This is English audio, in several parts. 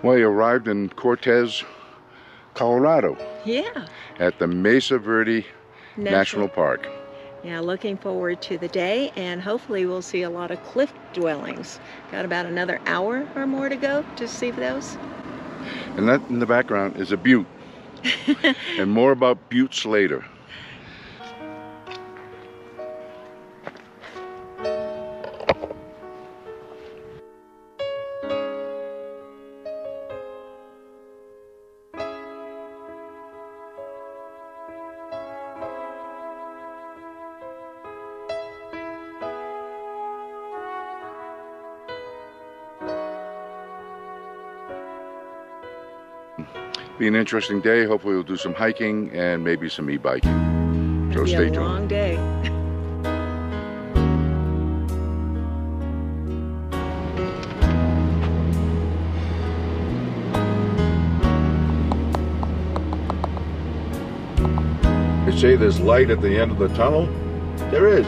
Well, you arrived in Cortez, Colorado. Yeah. At the Mesa Verde National Park. Yeah, looking forward to the day, and hopefully we'll see a lot of cliff dwellings. Got about another hour or more to go to see those. And that in the background is a butte. And more about buttes later. Be an interesting day. Hopefully we'll do some hiking and maybe some e-biking. So stay tuned. It'll be a long day. They say there's light at the end of the tunnel. There is.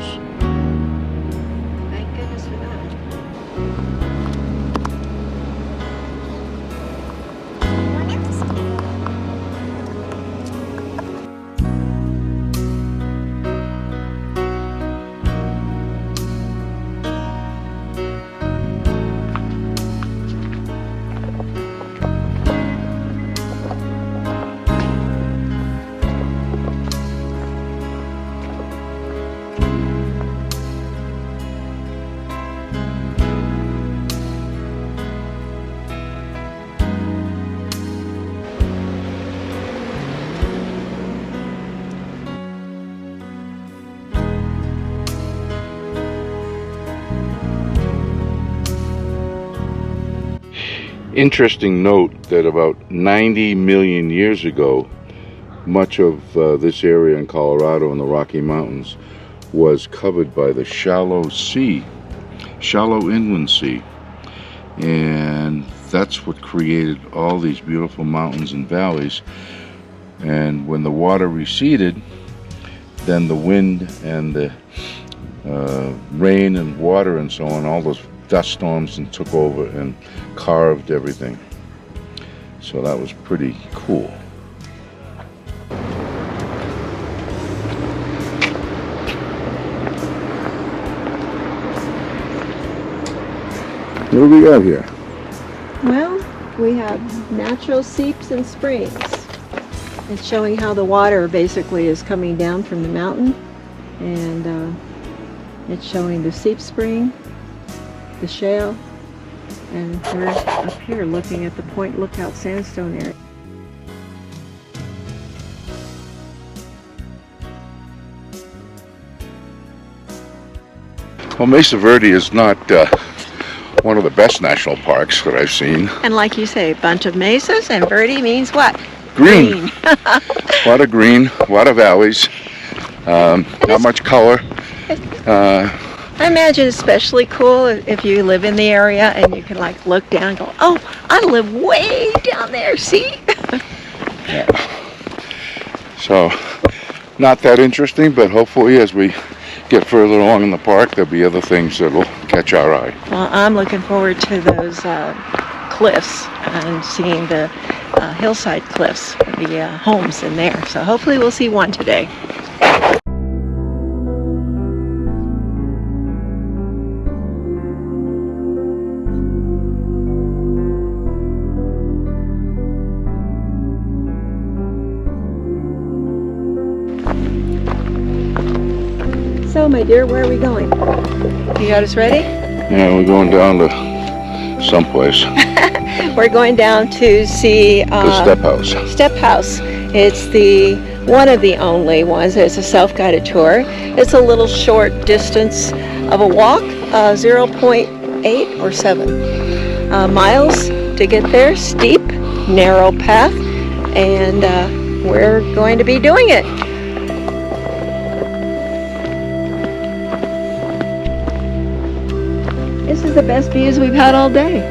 Thank goodness for that. Interesting note that about 90 million years ago, much of this area in Colorado and the Rocky Mountains was covered by the shallow sea, shallow inland sea. And that's what created all these beautiful mountains and valleys. And when the water receded, then the wind and the rain and water and so on, all those dust storms, and took over and carved everything. So that was pretty cool. What do we got here? Well, we have natural seeps and springs. It's showing how the water basically is coming down from the mountain, and it's showing the seep spring, the shale, and we're up here looking at the Point Lookout sandstone area. Well, Mesa Verde is not one of the best national parks that I've seen. And like you say, a bunch of mesas, and verde means what? Green. A lot of green, a lot of valleys, not much color. I imagine it's especially cool if you live in the area and you can like look down and go, oh, I live way down there, see? Yeah. So, not that interesting, but hopefully as we get further along in the park, there'll be other things that'll catch our eye. Well, I'm looking forward to those cliffs and seeing the hillside cliffs, the homes in there. So hopefully we'll see one today. So, my dear, where are we going? You got us ready? Yeah, we're going down to someplace. We're going down to see The Step House. Step House. It's the one of the only ones. It's a self-guided tour. It's a little short distance of a walk, 0.8 or 7 miles to get there. Steep, narrow path, and we're going to be doing it. This is the best views we've had all day.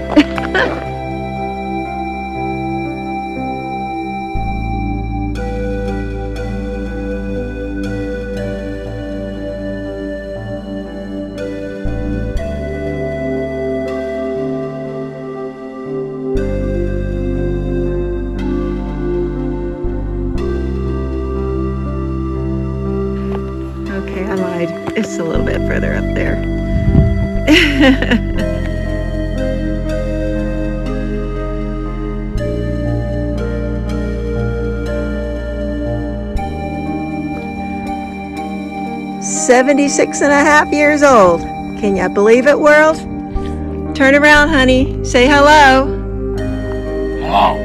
It's a little bit further up there. "76.5 years old. Can you believe it, world? Turn around, honey. Say hello." Hello.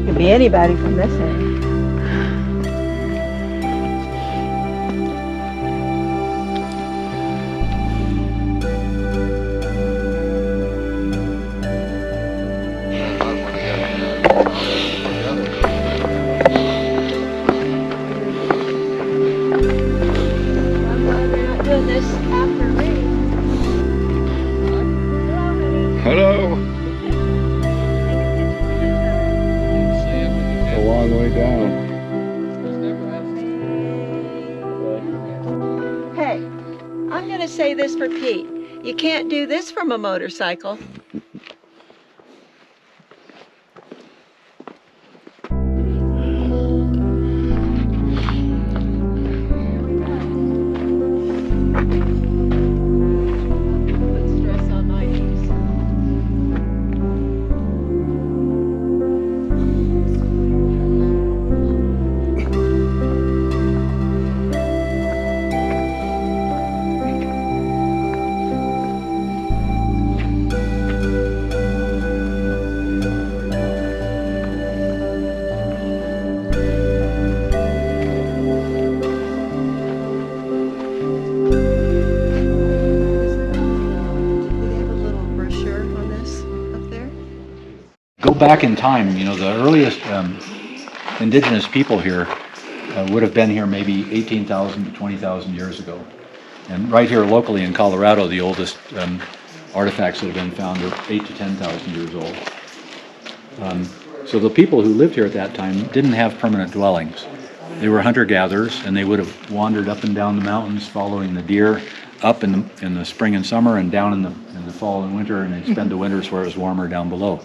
Could be anybody from this area. Hello. A long way down. Hey, I'm going to say this for Pete. You can't do this from a motorcycle. Go back in time, you know, the earliest indigenous people here would have been here maybe 18,000 to 20,000 years ago. And right here locally in Colorado, the oldest artifacts that have been found are 8 to 10,000 years old. So the people who lived here at that time didn't have permanent dwellings. They were hunter-gatherers, and they would have wandered up and down the mountains following the deer, up in the spring and summer, and down in the fall and winter, and they'd spend the winters where it was warmer down below.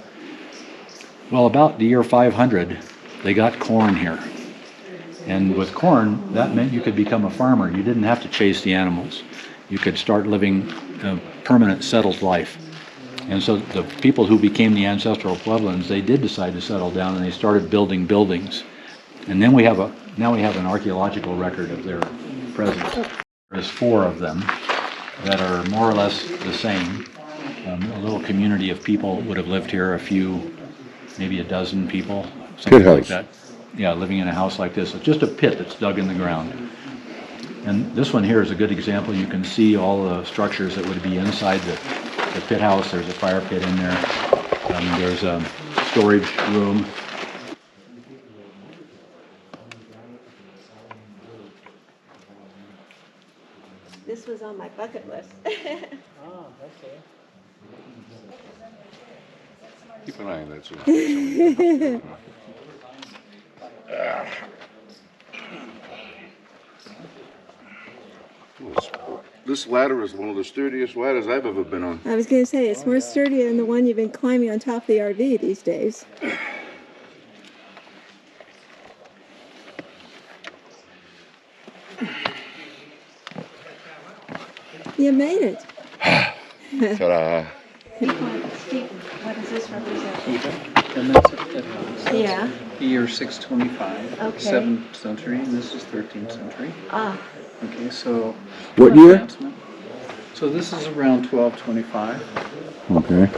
Well, about the year 500, they got corn here. And with corn, that meant you could become a farmer. You didn't have to chase the animals. You could start living a permanent, settled life. And so the people who became the Ancestral Puebloans, they did decide to settle down, and they started building buildings. And then now we have an archaeological record of their presence. There's 4 of them that are more or less the same. A little community of people would have lived here, a few, maybe a dozen people, something like that. Yeah, living in a house like this. It's just a pit that's dug in the ground. And this one here is a good example. You can see all the structures that would be inside the pit house. There's a fire pit in there. There's a storage room. This was on my bucket list. Oh, okay. Keep an eye on that. This ladder is one of the sturdiest ladders I've ever been on. I was going to say, it's more sturdy than the one you've been climbing on top of the RV these days. You made it. Ta-da. What does this represent? And that's a pit house. Yeah. Year 625, Okay. 7th century, and this is 13th century. Ah, Okay, so. What year? advancement. So this is around 1225. Okay.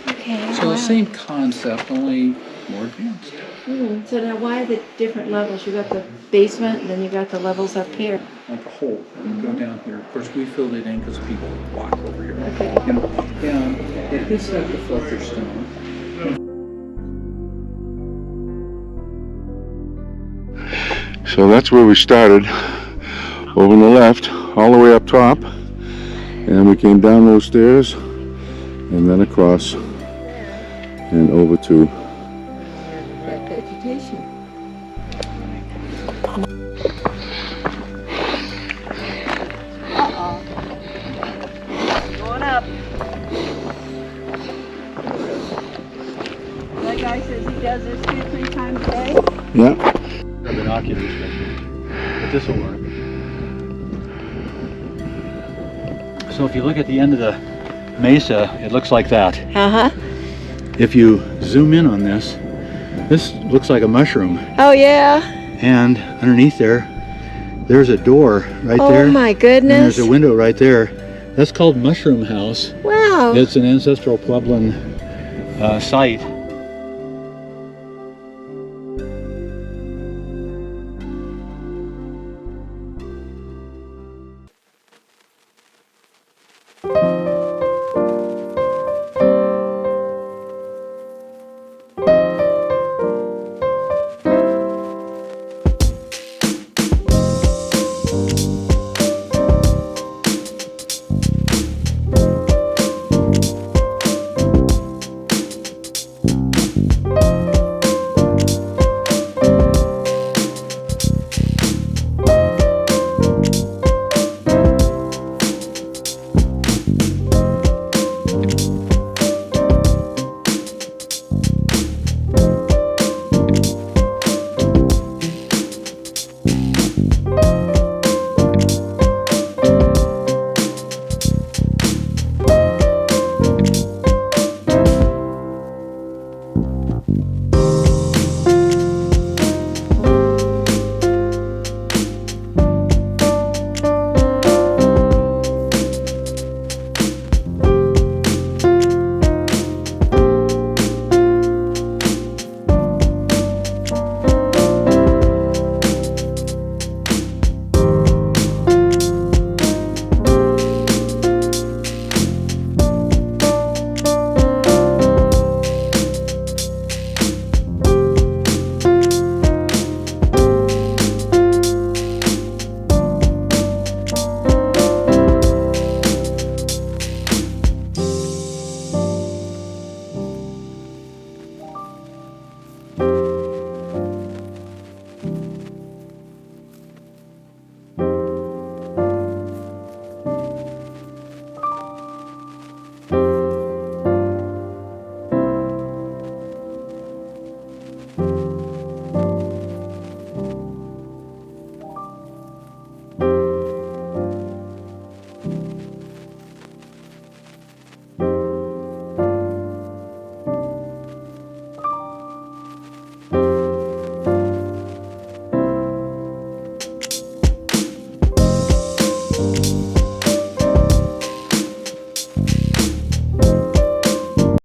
okay. So the same concept, only more advanced. So now why the different levels? You got the basement and then you got the levels up here. Like a hole. You go down here. Of course, we filled it in because people walk over here. Okay. You know, and it hits like the Fletcher stone. So that's where we started, over on the left, all the way up top, and we came down those stairs, and then across, and over to That vegetation. does this 2-3 times a day. Yeah. Binoculars, but this will work. So if you look at the end of the mesa, it looks like that. Uh-huh. If you zoom in on this, this looks like a mushroom. Oh, yeah. And underneath there, there's a door right there. Oh, my And goodness. there's a window right there. That's called Mushroom House. Wow. It's an ancestral Puebloan site.